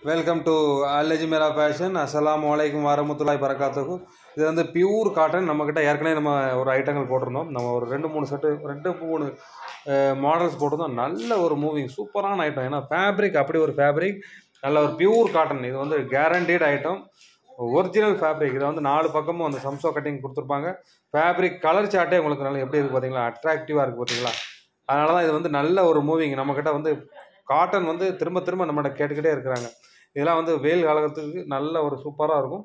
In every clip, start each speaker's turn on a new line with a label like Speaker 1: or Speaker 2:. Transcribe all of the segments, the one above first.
Speaker 1: Welcome to அல்லஜி மேரா fashion. அஸ்ஸலாமு அலைக்கும் வரமத்துல்லாஹி வரகாத்துஹு. இது வந்து பியூர் காட்டன். நம்மக்கிட்ட ஏற்கனவே நம்ம ஒரு ஐட்டங்கள் போட்டிருந்தோம். நம்ம ஒரு 2-3 மாடல்ஸ் போட்டிருந்தோம். நல்ல ஒரு மூவிங் சூப்பரான ஐட்டம். ஏன்னா ஃபேப்ரிக் அப்படி ஒரு ஃபேப்ரிக், நல்ல ஒரு பியூர் காட்டன். இது வந்து கேரண்டீட் ஐட்டம், ஒரிஜினல் ஃபேப்ரிக். இதை வந்து 4 பக்கமும் அந்த சம்சோ கட்டிங் கொடுத்துருப்பாங்க. ஃபேப்ரிக் கலர் சார்ட்டே உங்களுக்கு நல்லா எப்படி இருக்குது பார்த்தீங்களா, அட்ராக்டிவாக இருக்குது பார்த்தீங்களா. அதனால தான் இது வந்து நல்ல ஒரு மூவிங். நம்மக்கிட்ட வந்து காட்டன் வந்து திரும்ப திரும்ப நம்மகிட்ட கேட்டுக்கிட்டே இருக்கிறாங்க. இதெல்லாம் வந்து வெயில் காலத்துக்கு நல்ல ஒரு சூப்பராக இருக்கும்.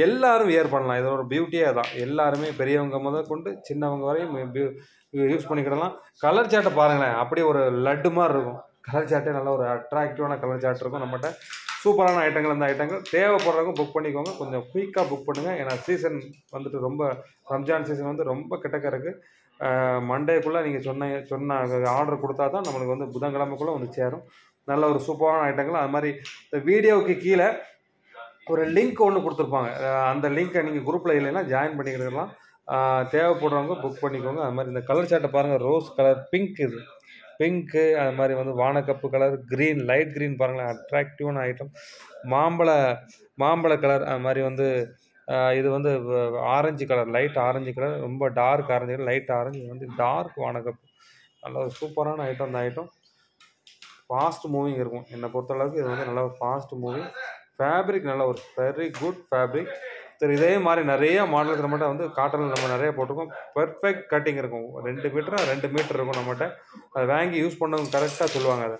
Speaker 1: எல்லாரும் வியர் பண்ணலாம். இதோட ஒரு பியூட்டியே தான். எல்லாருமே பெரியவங்க முதல் கொண்டு சின்னவங்க வரையும் யூஸ் பண்ணிக்கிடலாம். கலர் சார்ட்டை பாருங்களேன், அப்படியே ஒரு லட்டு மாதிரி இருக்கும். கலர் சார்ட்டே நல்ல ஒரு அட்ராக்டிவான கலர் சார்ட் இருக்கும் நம்மகிட்ட. சூப்பரான ஐட்டங்கள். அந்த ஐட்டங்கள் தேவைப்படுறவங்க புக் பண்ணிக்கோங்க. கொஞ்சம் குயிக்காக புக் பண்ணுங்கள். ஏன்னா சீசன் வந்துட்டு ரொம்ப, ரம்ஜான் சீசன் வந்து ரொம்ப கிட்டக்க இருக்குது. மண்டேக்குள்ளே நீங்கள் சொன்ன ஆர்டர் கொடுத்தா தான் நம்மளுக்கு வந்து புதன்கிழமைக்குள்ளே வந்து சேரும். நல்ல ஒரு சூப்பரான ஐட்டங்கள். அது மாதிரி இந்த வீடியோவுக்கு கீழே ஒரு லிங்க் ஒன்று கொடுத்துருப்பாங்க. அந்த லிங்க்கை நீங்கள் குரூப்பில் இல்லைன்னா ஜாயின் பண்ணிக்கிடலாம். தேவைப்படுறவங்க புக் பண்ணிக்கோங்க. அது மாதிரி இந்த கலர் சார்ட்டை பாருங்கள், ரோஸ் கலர், பிங்க், இது பிங்க்கு, அது மாதிரி வந்து வானக்கப்பு கலர், க்ரீன், லைட் க்ரீன் பாருங்களேன், அட்ராக்டிவான ஐட்டம். மாம்பழ கலர், அது மாதிரி வந்து இது வந்து orange colour, light orange colour, ரொம்ப dark orange colour, light orange, வந்து டார்க் வானக்கப்பு. நல்ல ஒரு சூப்பரான ஐட்டம். இந்த ஐட்டம் ஃபாஸ்ட் மூவிங் இருக்கும். என்னை பொறுத்தளவுக்கு இது வந்து நல்ல ஒரு ஃபாஸ்ட் மூவிங் ஃபேப்ரிக். நல்ல ஒரு வெரி குட் ஃபேப்ரிக். சரி, இதே மாதிரி நிறைய மாடல்ஸ் நம்மகிட்ட வந்து காட்டனில் நம்ம நிறைய போட்டிருக்கோம். பெர்ஃபெக்ட் கட்டிங் இருக்கும். 2 மீட்டர் இருக்கும் நம்மகிட்ட. அதை வாங்கி யூஸ் பண்ணவங்க கரெக்டாக சொல்லுவாங்க. அதை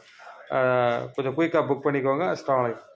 Speaker 1: கொஞ்சம் குயிக்காக புக் பண்ணிக்கோங்க. அஸ்ஸலாமு அலைக்கும்.